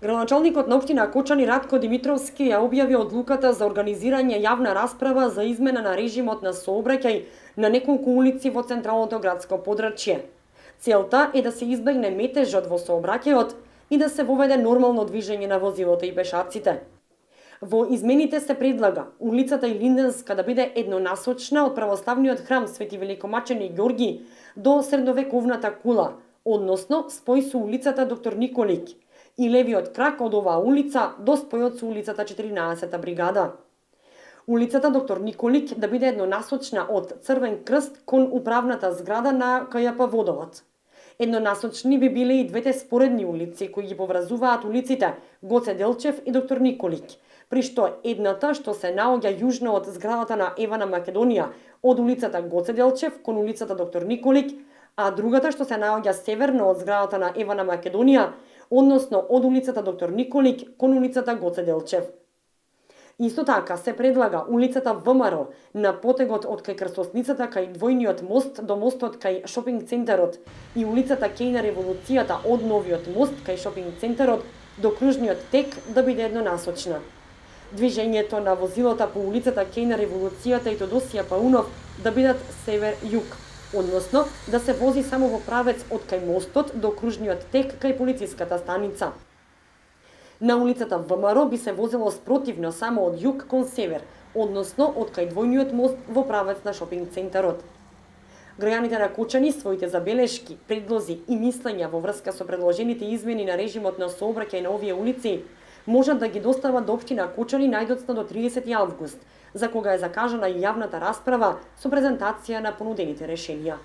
Градоначалникот на општина Кочани Радко Димитровски ја објави одлуката за организирање јавна расправа за измена на режимот на сообраќај на неколку улици во централното градско подрачје. Целта е да се избегне метежот во сообраќајот и да се воведе нормално движење на возилото и пешаците. Во измените се предлага улицата Илинденска да биде еднонасочна од православниот храм Свети Великомачени Ѓорги до средновековната кула, односно спој со улицата Доктор Николик, и левиот крак од оваа улица до спојот со улицата 14-та бригада. Улицата Доктор Николик да биде еднонасочна од Црвен крст кон управната зграда на КЈП Водовод. Еднонасочни би биле и двете споредни улици кои ги поврзуваат улиците Гоце Делчев и Доктор Николик, при што едната што се наоѓа јужно од зградата на Евана Македонија од улицата Гоце Делчев кон улицата Доктор Николик, а другата што се наоѓа северно од зградата на Евана Македонија, односно од улицата Доктор Николик кон улицата Гоце Делчев. Исто така се предлага улицата ВМРО на потегот од кај крстосницата кај двојниот мост до мостот кај шопинг центарот и улицата Кеј на револуцијата од новиот мост кај шопинг центарот до кружниот тек да биде еднонасочна. Движењето на возилата по улицата Кеј на револуцијата и Тодосија Паунов да бидат север-југ, односно да се вози само во правец од кај мостот до кружниот тек кај полициската станица. На улицата ВМРО би се возело спротивно само од југ кон север, односно од кај двојниот мост во правец на шопинг центарот. Граѓаните на Кочани своите забелешки, предлози и мислења во врска со предложените измени на режимот на сообраќај на овие улици можат да ги достават до општина Кочани најдоцна до 30 август, за кога е закажана и јавната расправа со презентација на понудените решенија.